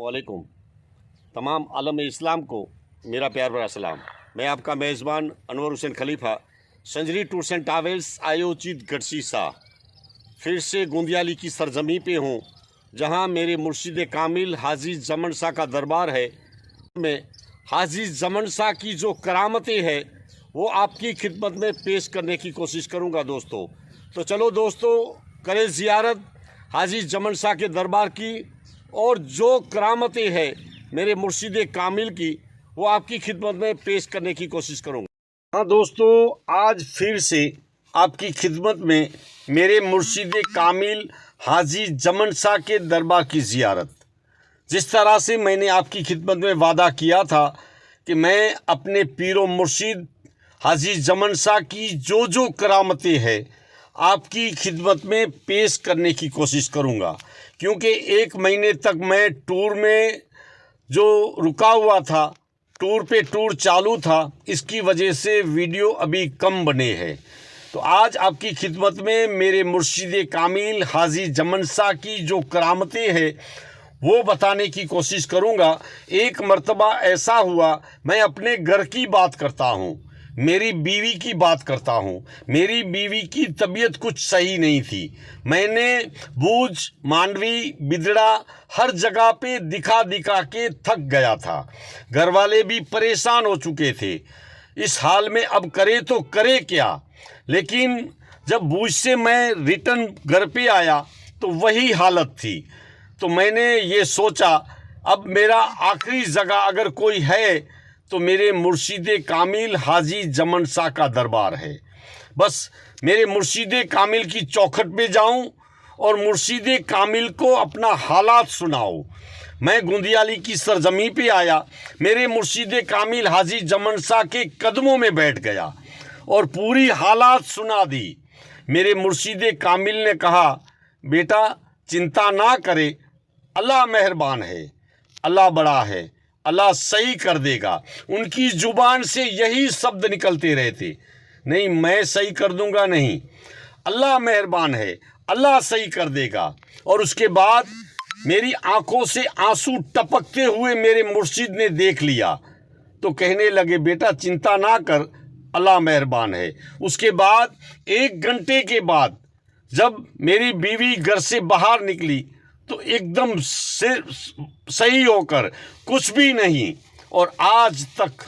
वालेकुम। तमाम आलम इस्लाम को मेरा प्यार भरा सलाम। मैं आपका मेज़बान अनवर हुसैन खलीफा, संजरी टूर्स एंड ट्रैवल्स आयोजित गढ़सी सा फिर से गोंदियाली की सरजमी पे हूँ, जहाँ मेरे मुर्शिद कामिल हाजी जमन शाह का दरबार है। मैं हाजी जमन शाह की जो करामतें हैं वो आपकी खिदमत में पेश करने की कोशिश करूँगा दोस्तों। तो चलो दोस्तों, करें ज़ियारत हाजी जमन शाह के दरबार की, और जो करामतें हैं मेरे मुर्शिद कामिल की वो आपकी खिदमत में पेश करने की कोशिश करूँगा। हाँ दोस्तों, आज फिर से आपकी खिदमत में मेरे मुर्शिद कामिल हाजी जमन शाह के दरबार की ज़ियारत। जिस तरह से मैंने आपकी खिदमत में वादा किया था कि मैं अपने पीरो मुर्शिद हाजी जमन शाह की जो करामतें हैं आपकी खिदमत में पेश करने की कोशिश करूँगा, क्योंकि 1 महीने तक मैं टूर में जो रुका हुआ था, टूर पे टूर चालू था, इसकी वजह से वीडियो अभी कम बने हैं। तो आज आपकी खिदमत में मेरे मुर्शिद कामिल हाजी जमन शाह की जो करामतें हैं वो बताने की कोशिश करूँगा। एक मर्तबा ऐसा हुआ, मैं अपने घर की बात करता हूँ, मेरी बीवी की बात करता हूँ। मेरी बीवी की तबीयत कुछ सही नहीं थी। मैंने भूज, मांडवी, बिदड़ा हर जगह पे दिखा दिखा के थक गया था। घर वाले भी परेशान हो चुके थे। इस हाल में अब करे तो करे क्या। लेकिन जब भूज से मैं रिटर्न घर पे आया तो वही हालत थी। तो मैंने ये सोचा, अब मेरा आखिरी जगह अगर कोई है तो मेरे मुर्शिद कामिल हाजी जमन शाह का दरबार है। बस मेरे मुर्शिद कामिल की चौखट पे जाऊं और मुर्शिद कामिल को अपना हालात सुनाऊं। मैं गोंदियाली की सरजमी पे आया, मेरे मुर्शिद कामिल हाजी जमन शाह के कदमों में बैठ गया और पूरी हालात सुना दी। मेरे मुर्शिद कामिल ने कहा, बेटा चिंता ना करे, अल्लाह मेहरबान है, अल्लाह बड़ा है, अल्लाह सही कर देगा। उनकी जुबान से यही शब्द निकलते रहते, नहीं मैं सही कर दूंगा, नहीं अल्लाह मेहरबान है, अल्लाह सही कर देगा। और उसके बाद मेरी आंखों से आंसू टपकते हुए मेरे मुर्शिद ने देख लिया तो कहने लगे, बेटा चिंता ना कर, अल्लाह मेहरबान है। उसके बाद 1 घंटे के बाद जब मेरी बीवी घर से बाहर निकली तो एकदम से सही होकर, कुछ भी नहीं, और आज तक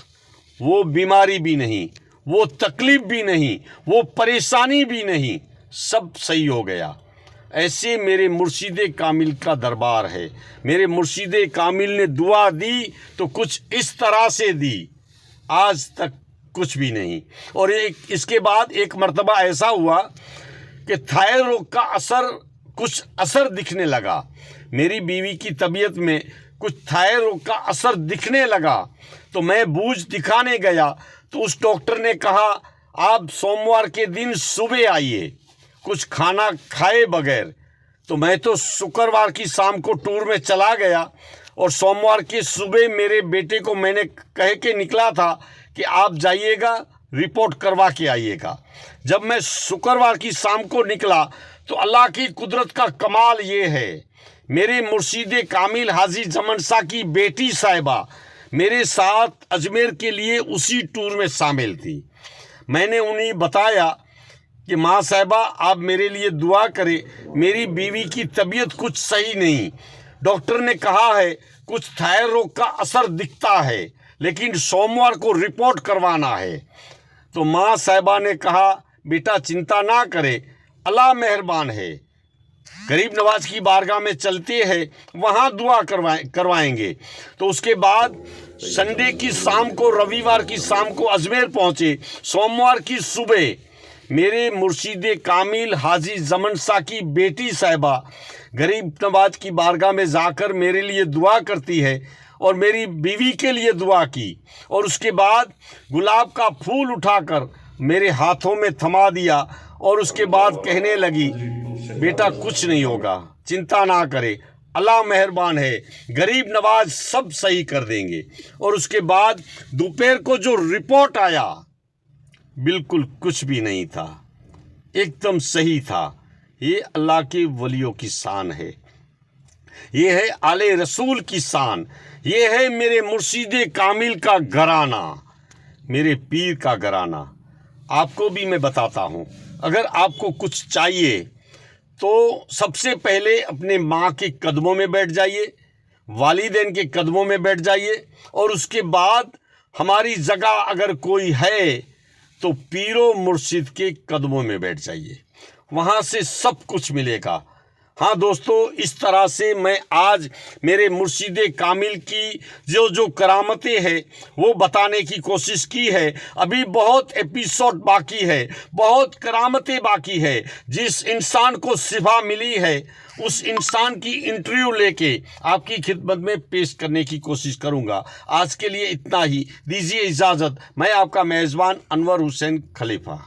वो बीमारी भी नहीं, वो तकलीफ भी नहीं, वो परेशानी भी नहीं, सब सही हो गया। ऐसे मेरे मुर्शिद कामिल का दरबार है। मेरे मुर्शिद कामिल ने दुआ दी तो कुछ इस तरह से दी, आज तक कुछ भी नहीं। और इसके बाद एक मर्तबा ऐसा हुआ कि थायराइड रोग का कुछ असर दिखने लगा। मेरी बीवी की तबीयत में कुछ थायराइड रोग का असर दिखने लगा। तो मैं भूज दिखाने गया तो उस डॉक्टर ने कहा, आप सोमवार के दिन सुबह आइए, कुछ खाना खाए बगैर। तो मैं तो शुक्रवार की शाम को टूर में चला गया और सोमवार की सुबह मेरे बेटे को मैंने कह के निकला था कि आप जाइएगा, रिपोर्ट करवा के आइएगा। जब मैं शुक्रवार की शाम को निकला तो अल्लाह की कुदरत का कमाल ये है, मेरे मुर्शिद कामिल हाजी जमन शाह की बेटी साहिबा मेरे साथ अजमेर के लिए उसी टूर में शामिल थी। मैंने उन्हें बताया कि माँ साहिबा आप मेरे लिए दुआ करें, मेरी बीवी की तबीयत कुछ सही नहीं, डॉक्टर ने कहा है कुछ थायराइड रोग का असर दिखता है, लेकिन सोमवार को रिपोर्ट करवाना है। तो माँ साहिबा ने कहा, बेटा चिंता ना करे, अल्लाह मेहरबान है, गरीब नवाज की बारगाह में चलते हैं, वहाँ दुआ करवाएंगे। तो उसके बाद संडे की शाम को, रविवार की शाम को अजमेर पहुँचे। सोमवार की सुबह मेरे मुर्शिद कामिल हाजी जमन शाह की बेटी साहिबा गरीब नवाज की बारगाह में जाकर मेरे लिए दुआ करती है और मेरी बीवी के लिए दुआ की। और उसके बाद गुलाब का फूल उठाकर मेरे हाथों में थमा दिया और उसके बाद कहने लगी, बेटा कुछ नहीं होगा, चिंता ना करे, अल्लाह मेहरबान है, गरीब नवाज सब सही कर देंगे। और उसके बाद दोपहर को जो रिपोर्ट आया बिल्कुल कुछ भी नहीं था, एकदम सही था। ये अल्लाह के वलियों की शान है। ये है आले रसूल की शान, ये है मेरे मुर्शिद कामिल का घराना, मेरे पीर का घराना। आपको भी मैं बताता हूँ, अगर आपको कुछ चाहिए तो सबसे पहले अपने माँ के कदमों में बैठ जाइए, वालिदैन के कदमों में बैठ जाइए, और उसके बाद हमारी जगह अगर कोई है तो पीरो मुर्शिद के कदमों में बैठ जाइए, वहाँ से सब कुछ मिलेगा। हाँ दोस्तों, इस तरह से मैं आज मेरे मुर्शिद कामिल की जो जो करामतें हैं वो बताने की कोशिश की है। अभी बहुत एपिसोड बाकी है, बहुत करामतें बाकी है। जिस इंसान को शिफा मिली है उस इंसान की इंटरव्यू लेके आपकी खिदमत में पेश करने की कोशिश करूँगा। आज के लिए इतना ही, दीजिए इजाज़त। मैं आपका मेज़बान अनवर हुसैन खलीफा।